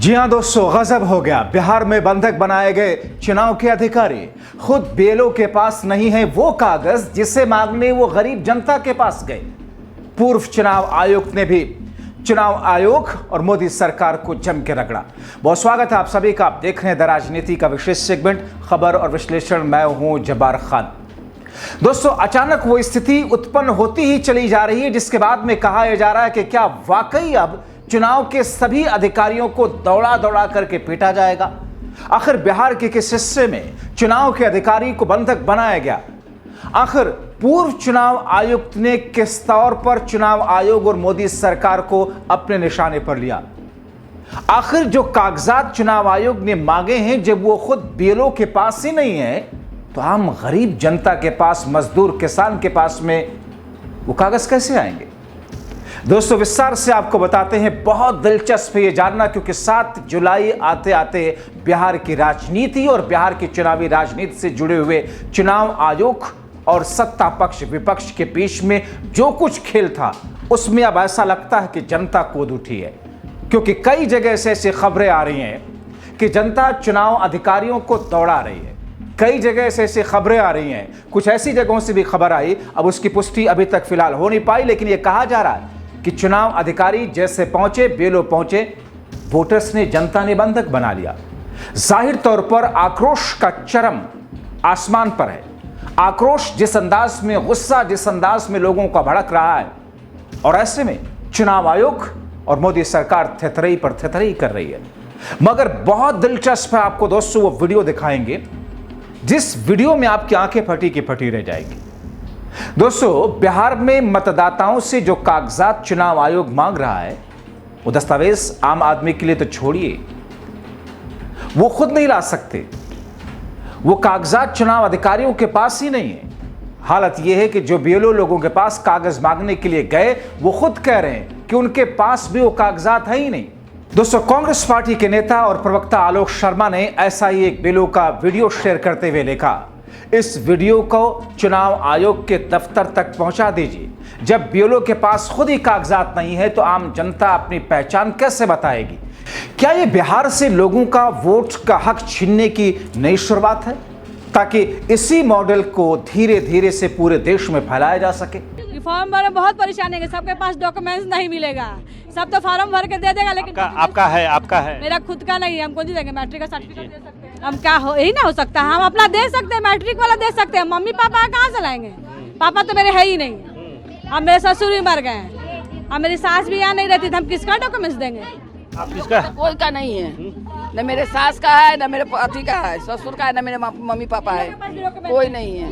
जी हां दोस्तों, गजब हो गया। बिहार में बंधक बनाए गए चुनाव के अधिकारी खुद बीएलओ के पास नहीं है वो कागज जिसे मांगने वो गरीब जनता के पास गए। पूर्व चुनाव आयुक्त ने भी चुनाव आयोग और मोदी सरकार को जम के रगड़ा। बहुत स्वागत है आप सभी का। आप देख रहे हैं द राजनीति का विशेष सेगमेंट खबर और विश्लेषण। मैं हूं जब्बार खान। दोस्तों, अचानक वो स्थिति उत्पन्न होती ही चली जा रही है जिसके बाद में कहा यह जा रहा है कि क्या वाकई अब चुनाव के सभी अधिकारियों को दौड़ा दौड़ा करके पीटा जाएगा। आखिर बिहार के किस हिस्से में चुनाव के अधिकारी को बंधक बनाया गया। आखिर पूर्व चुनाव आयुक्त ने किस तौर पर चुनाव आयोग और मोदी सरकार को अपने निशाने पर लिया। आखिर जो कागजात चुनाव आयोग ने मांगे हैं, जब वो खुद बीएलओ के पास ही नहीं है तो आम गरीब जनता के पास, मजदूर किसान के पास में वो कागज कैसे आएंगे। दोस्तों, विस्तार से आपको बताते हैं। बहुत दिलचस्प है ये जानना, क्योंकि 7 जुलाई आते आते बिहार की राजनीति और बिहार की चुनावी राजनीति से जुड़े हुए चुनाव आयोग और सत्ता पक्ष विपक्ष के बीच में जो कुछ खेल था उसमें अब ऐसा लगता है कि जनता कूद उठी है। क्योंकि कई जगह से ऐसी खबरें आ रही हैं कि जनता चुनाव अधिकारियों को दौड़ा रही है। कई जगह से ऐसी खबरें आ रही हैं, कुछ ऐसी जगहों से भी खबर आई, अब उसकी पुष्टि अभी तक फिलहाल हो नहीं पाई, लेकिन यह कहा जा रहा है कि चुनाव अधिकारी जैसे पहुंचे, बीएलओ पहुंचे, वोटर्स ने, जनता ने बंधक बना लिया। जाहिर तौर पर आक्रोश का चरम आसमान पर है। आक्रोश जिस अंदाज में, गुस्सा जिस अंदाज में लोगों का भड़क रहा है, और ऐसे में चुनाव आयोग और मोदी सरकार थेथरई पर थेथरई कर रही है। मगर बहुत दिलचस्प है, आपको दोस्तों वो वीडियो दिखाएंगे जिस वीडियो में आपकी आंखें फटी की फटी रह जाएगी। दोस्तों, बिहार में मतदाताओं से जो कागजात चुनाव आयोग मांग रहा है, वो दस्तावेज आम आदमी के लिए तो छोड़िए, वो खुद नहीं ला सकते। वो कागजात चुनाव अधिकारियों के पास ही नहीं है। हालत यह है कि जो बीएलओ लोगों के पास कागज मांगने के लिए गए, वो खुद कह रहे हैं कि उनके पास भी वो कागजात है ही नहीं। दोस्तों, कांग्रेस पार्टी के नेता और प्रवक्ता आलोक शर्मा ने ऐसा ही एक बीएलओ का वीडियो शेयर करते हुए लिखा, इस वीडियो को चुनाव आयोग के दफ्तर तक पहुंचा दीजिए। जब बीएलओ के पास खुद ही कागजात नहीं है तो आम जनता अपनी पहचान कैसे बताएगी। क्या यह बिहार से लोगों का वोट का हक छीनने की नई शुरुआत है, ताकि इसी मॉडल को धीरे धीरे से पूरे देश में फैलाया जा सके। फॉर्म भरने बहुत परेशानी है, सबके पास डॉक्यूमेंट्स नहीं मिलेगा। सब तो फॉर्म भर के दे देगा, लेकिन आपका है मेरा खुद का नहीं है। हम कौन सी देंगे? मैट्रिक का सर्टिफिकेट दे सकते हैं हम? क्या हो, यही ना हो सकता। हम अपना दे सकते हैं, मैट्रिक वाला दे सकते हैं। मम्मी पापा कहाँ से लाएंगे? पापा तो मेरे है ही नहीं। अब मेरे ससुर भी मर गए हैं, अब मेरी सास भी यहाँ नहीं रहती, तो हम किसका डॉक्यूमेंट्स देंगे? आप किसका? कोई का नहीं है, न मेरे सास का है, न मेरे पति का है, ससुर का है, न मेरे मम्मी पापा है, कोई नहीं है।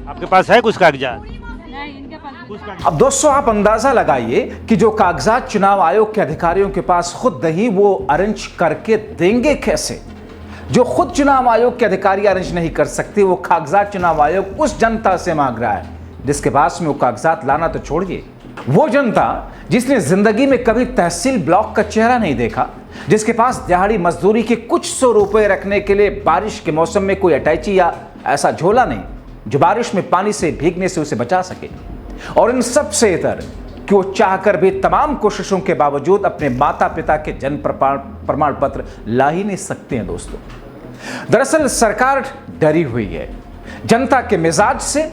आपके पास है कुछ कागजात? अब दोस्तों, आप अंदाजा लगाइए कि जो कागजात चुनाव आयोग के अधिकारियों के पास खुद नहीं, वो अरेंज करके देंगे कैसे। जो खुद चुनाव आयोग के अधिकारी अरेंज नहीं कर सकते, वो कागजात चुनाव आयोग उस जनता से मांग रहा है जिसके पास में वो कागजात लाना तो छोड़िए। वो जनता जिसने जिंदगी में कभी तहसील ब्लॉक का चेहरा नहीं देखा, जिसके पास दिहाड़ी मजदूरी के कुछ 100 रुपए रखने के लिए बारिश के मौसम में कोई अटैची या ऐसा झोला नहीं जो बारिश में पानी से भीगने से उसे बचा सके। और इन सब से इतर कि वो चाहकर भी तमाम कोशिशों के बावजूद अपने माता पिता के जन्म प्रमाण पत्र ला ही नहीं सकते हैं। दोस्तों, दरअसल सरकार डरी हुई है जनता के मिजाज से।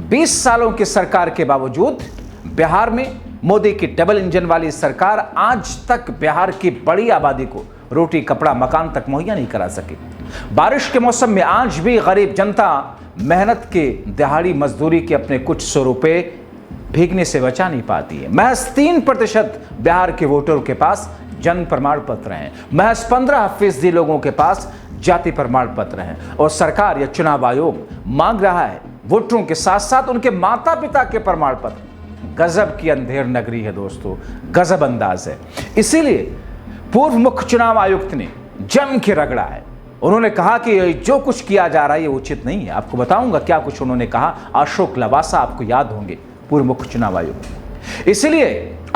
20 सालों की सरकार के बावजूद बिहार में मोदी की डबल इंजन वाली सरकार आज तक बिहार की बड़ी आबादी को रोटी कपड़ा मकान तक मुहैया नहीं करा सकी। बारिश के मौसम में आज भी गरीब जनता मेहनत के दिहाड़ी मजदूरी के अपने कुछ 100 रुपए भीगने से बचा नहीं पाती है। महज 3% बिहार के वोटरों के पास जन्म प्रमाण पत्र हैं। महज 15% लोगों के पास जाति प्रमाण पत्र हैं। और सरकार या चुनाव आयोग मांग रहा है वोटरों के साथ साथ उनके माता पिता के प्रमाण पत्र। गजब की अंधेर नगरी है दोस्तों, गजब अंदाज है। इसीलिए पूर्व मुख्य चुनाव आयुक्त ने जम के रगड़ा है। उन्होंने कहा कि जो कुछ किया जा रहा है ये उचित नहीं है। आपको बताऊंगा क्या कुछ उन्होंने कहा। अशोक लवासा आपको याद होंगे, पूर्व मुख्य चुनाव आयुक्त। इसलिए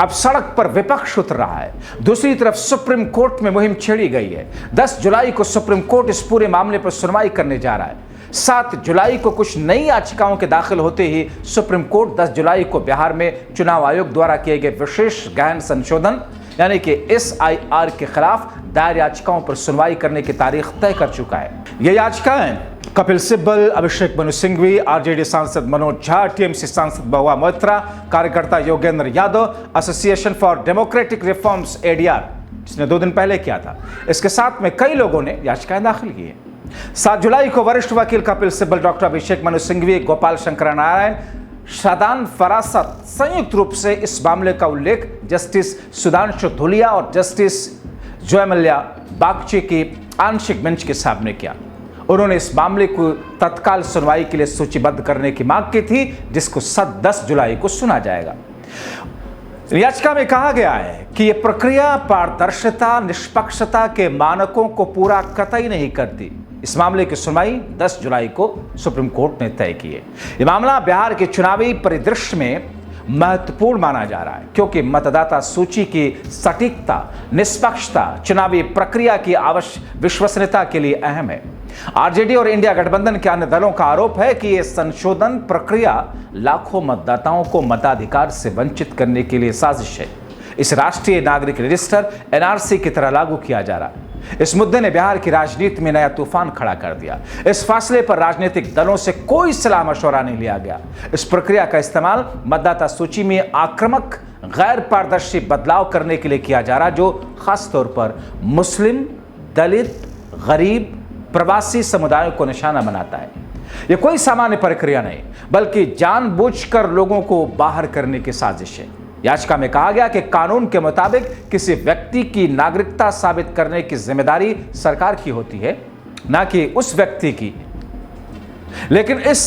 अब सड़क पर विपक्ष उतर रहा है। दूसरी तरफ सुप्रीम कोर्ट में मुहिम छेड़ी गई है। 10 जुलाई को सुप्रीम कोर्ट इस पूरे मामले पर सुनवाई करने जा रहा है। 7 जुलाई को कुछ नई याचिकाओं के दाखिल होते ही सुप्रीम कोर्ट 10 जुलाई को बिहार में चुनाव आयोग द्वारा किए गए विशेष गहन संशोधन यानी कि SIR के खिलाफ दायर याचिकाओं पर सुनवाई करने की तारीख तय कर चुका है। ये याचिकाएं कपिल सिब्बल, अभिषेक मनु सिंघवी, RJD सांसद मनोज झा, TMC सांसद बहुआ मोइत्रा, कार्यकर्ता Yogendra Yadav, association for democratic reforms ADR जिसने 2 दिन पहले किया था, इसके साथ में कई लोगों ने याचिकाएं दाखिल की है। 7 जुलाई को वरिष्ठ वकील कपिल सिब्बल, डॉक्टर अभिषेक मनु सिंघवी, गोपाल शंकर नारायण, शादान फरासत संयुक्त रूप से इस मामले का उल्लेख जस्टिस सुधांशु धुलिया और जस्टिस जयमल्या बागची की आंशिक बेंच के सामने किया। उन्होंने इस मामले को तत्काल सुनवाई के लिए सूचीबद्ध करने की मांग की थी, जिसको 10 जुलाई को सुना जाएगा। याचिका में कहा गया है कि यह प्रक्रिया पारदर्शिता, निष्पक्षता के मानकों को पूरा कतई नहीं करती। इस मामले की सुनवाई 10 जुलाई को सुप्रीम कोर्ट ने तय की है। यह मामला बिहार के चुनावी परिदृश्य में महत्वपूर्ण माना जा रहा है, क्योंकि मतदाता सूची की सटीकता, निष्पक्षता चुनावी प्रक्रिया की विश्वसनीयता के लिए अहम है। RJD और इंडिया गठबंधन के अन्य दलों का आरोप है कि यह संशोधन प्रक्रिया लाखों मतदाताओं को मताधिकार से वंचित करने के लिए साजिश है। इस राष्ट्रीय नागरिक रजिस्टर NRC की तरह लागू किया जा रहा है। इस मुद्दे ने बिहार की राजनीति में नया तूफान खड़ा कर दिया। इस फैसले पर राजनीतिक दलों से कोई सलाह मशवरा नहीं लिया गया। इस प्रक्रिया का इस्तेमाल मतदाता सूची में आक्रामक, गैर पारदर्शी बदलाव करने के लिए किया जा रहा, जो खासतौर पर मुस्लिम, दलित, गरीब, प्रवासी समुदायों को निशाना बनाता है। यह कोई सामान्य प्रक्रिया नहीं, बल्कि जानबूझकर लोगों को बाहर करने की साजिश है। याचिका में कहा गया कि कानून के मुताबिक किसी व्यक्ति की नागरिकता साबित करने की जिम्मेदारी सरकार की होती है, ना कि उस व्यक्ति की। लेकिन इस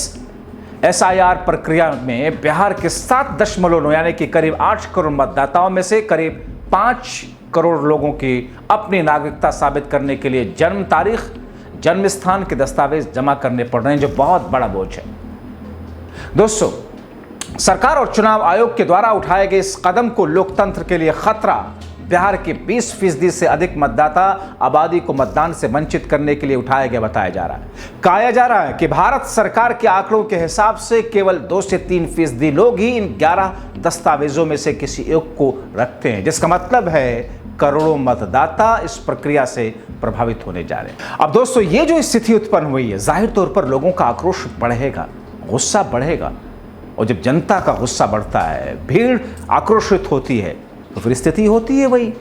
SIR प्रक्रिया में बिहार के 7.9 यानी कि करीब 8 करोड़ मतदाताओं में से करीब 5 करोड़ लोगों की अपनी नागरिकता साबित करने के लिए जन्म तारीख, जन्म स्थान के दस्तावेज जमा करने पड़ रहे हैं, जो बहुत बड़ा बोझ है। दोस्तों, सरकार और चुनाव आयोग के द्वारा उठाए गए इस कदम को लोकतंत्र के लिए खतरा, बिहार के 20% से अधिक मतदाता आबादी को मतदान से वंचित करने के लिए उठाया गया बताया जा रहा है। कहा जा रहा है कि भारत सरकार के आंकड़ों के हिसाब से केवल 2 से 3% लोग ही इन 11 दस्तावेजों में से किसी एक को रखते हैं, जिसका मतलब है करोड़ों मतदाता इस प्रक्रिया से प्रभावित होने जा रहे हैं। अब दोस्तों, ये जो स्थिति उत्पन्न हुई है, जाहिर तौर पर लोगों का आक्रोश बढ़ेगा, गुस्सा बढ़ेगा, और जब जनता का गुस्सा बढ़ता है, भीड़ आक्रोशित होती है, तो फिर स्थिति होती है वही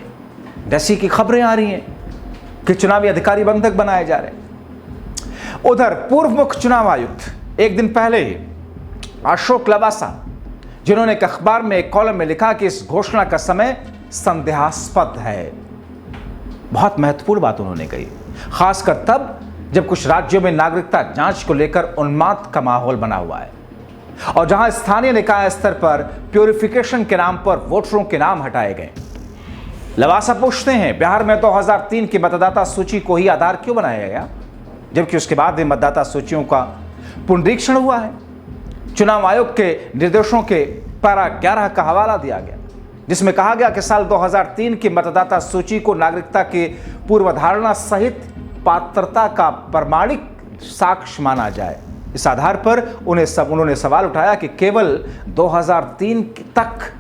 जैसी की खबरें आ रही हैं कि चुनावी अधिकारी बंधक बनाए जा रहे हैं। उधर पूर्व मुख्य चुनाव आयुक्त एक दिन पहले ही अशोक लवासा, जिन्होंने एक अखबार में एक कॉलम में लिखा कि इस घोषणा का समय संदेहास्पद है। बहुत महत्वपूर्ण बात उन्होंने कही, खासकर तब जब कुछ राज्यों में नागरिकता जांच को लेकर उन्माद का माहौल बना हुआ है और जहां स्थानीय निकाय स्तर पर प्यूरिफिकेशन के नाम पर वोटरों के नाम हटाए गए। लवासा पूछते हैं, बिहार में 2003 की मतदाता सूची को ही आधार क्यों बनाया गया, जबकि उसके बाद भी मतदाता सूचियों का पुनरीक्षण हुआ है। चुनाव आयोग के निर्देशों के पैरा 11 का हवाला दिया गया, जिसमें कहा गया कि साल 2003 की मतदाता सूची को नागरिकता के पूर्वधारणा सहित पात्रता का प्रमाणिक साक्ष्य माना जाए। इस आधार पर उन्होंने सवाल उठाया कि केवल 2003 तक,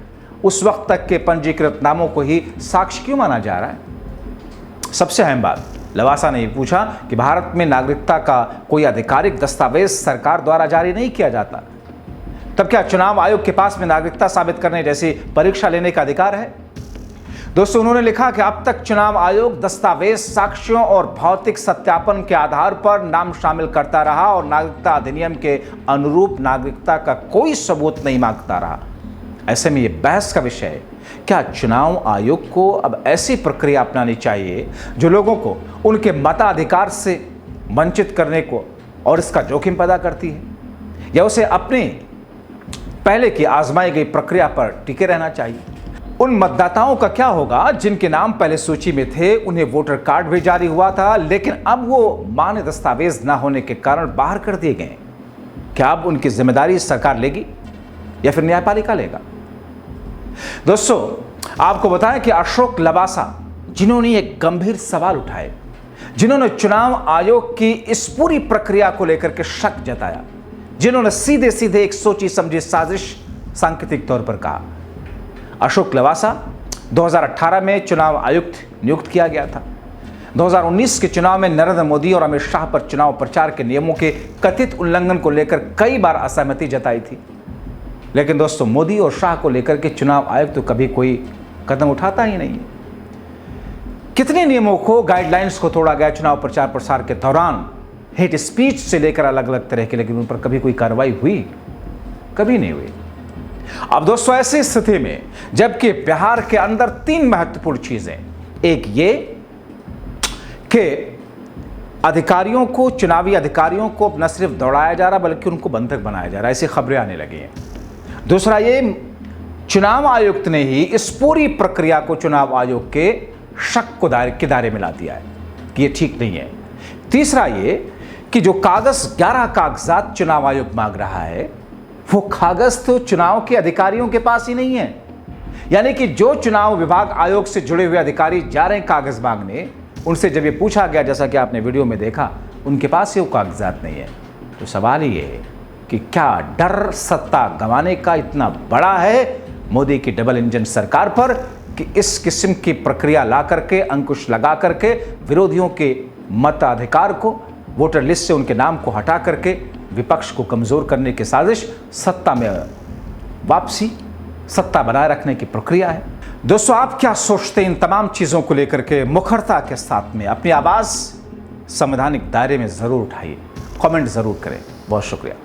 उस वक्त तक के पंजीकृत नामों को ही साक्ष्य क्यों माना जा रहा है। सबसे अहम बात, लवासा ने पूछा कि भारत में नागरिकता का कोई आधिकारिक दस्तावेज सरकार द्वारा जारी नहीं किया जाता, तब क्या चुनाव आयोग के पास में नागरिकता साबित करने जैसी परीक्षा लेने का अधिकार है। दोस्तों, उन्होंने लिखा कि अब तक चुनाव आयोग दस्तावेज, साक्ष्यों और भौतिक सत्यापन के आधार पर नाम शामिल करता रहा और नागरिकता अधिनियम के अनुरूप नागरिकता का कोई सबूत नहीं मांगता रहा। ऐसे में यह बहस का विषय है, क्या चुनाव आयोग को अब ऐसी प्रक्रिया अपनानी चाहिए जो लोगों को उनके मताधिकार से वंचित करने को और इसका जोखिम पैदा करती है, या उसे अपनी पहले की आजमाई गई प्रक्रिया पर टिके रहना चाहिए। उन मतदाताओं का क्या होगा जिनके नाम पहले सूची में थे, उन्हें वोटर कार्ड भी जारी हुआ था, लेकिन अब वो मान्य दस्तावेज न होने के कारण बाहर कर दिए गए। क्या अब उनकी जिम्मेदारी सरकार लेगी या फिर न्यायपालिका लेगा। दोस्तों, आपको बताएं कि अशोक लवासा, जिन्होंने एक गंभीर सवाल उठाए, जिन्होंने चुनाव आयोग की इस पूरी प्रक्रिया को लेकर के शक जताया, जिन्होंने सीधे सीधे एक सोची समझी साजिश सांकेतिक तौर पर कहा। अशोक लवासा 2018 में चुनाव आयुक्त नियुक्त किया गया था। 2019 के चुनाव में नरेंद्र मोदी और अमित शाह पर चुनाव प्रचार के नियमों के कथित उल्लंघन को लेकर कई बार असहमति जताई थी। लेकिन दोस्तों, मोदी और शाह को लेकर के चुनाव आयोग तो कभी कोई कदम उठाता ही नहीं है। कितने नियमों को, गाइडलाइंस को तोड़ा गया चुनाव प्रचार प्रसार के दौरान, हेट स्पीच से लेकर अलग अलग तरह के, लेकिन उन पर कभी कोई कार्रवाई हुई? कभी नहीं हुई। अब दोस्तों, ऐसी स्थिति में जबकि बिहार के अंदर 3 महत्वपूर्ण चीजें, एक ये कि अधिकारियों को, चुनावी अधिकारियों को न सिर्फ दौड़ाया जा रहा बल्कि उनको बंधक बनाया जा रहा है, ऐसी खबरें आने लगी हैं। दूसरा ये, चुनाव आयुक्त ने ही इस पूरी प्रक्रिया को चुनाव आयोग के शक को के दायरे में ला दिया है कि ये ठीक नहीं है। तीसरा ये कि जो 11 कागजात चुनाव आयोग मांग रहा है, वो कागज तो चुनाव के अधिकारियों के पास ही नहीं है। यानी कि जो चुनाव विभाग आयोग से जुड़े हुए अधिकारी जा रहे हैं कागज मांगने, उनसे जब ये पूछा गया, जैसा कि आपने वीडियो में देखा, उनके पास ये वो कागजात नहीं है। तो सवाल ये है कि क्या डर सत्ता गंवाने का इतना बड़ा है मोदी की डबल इंजन सरकार पर कि इस किस्म की प्रक्रिया ला करके, अंकुश लगा करके विरोधियों के मताधिकार को, वोटर लिस्ट से उनके नाम को हटा करके विपक्ष को कमजोर करने की साजिश, सत्ता में वापसी, सत्ता बनाए रखने की प्रक्रिया है। दोस्तों, आप क्या सोचते हैं इन तमाम चीजों को लेकर के? मुखरता के साथ में अपनी आवाज संवैधानिक दायरे में जरूर उठाइए, कमेंट जरूर करें। बहुत शुक्रिया।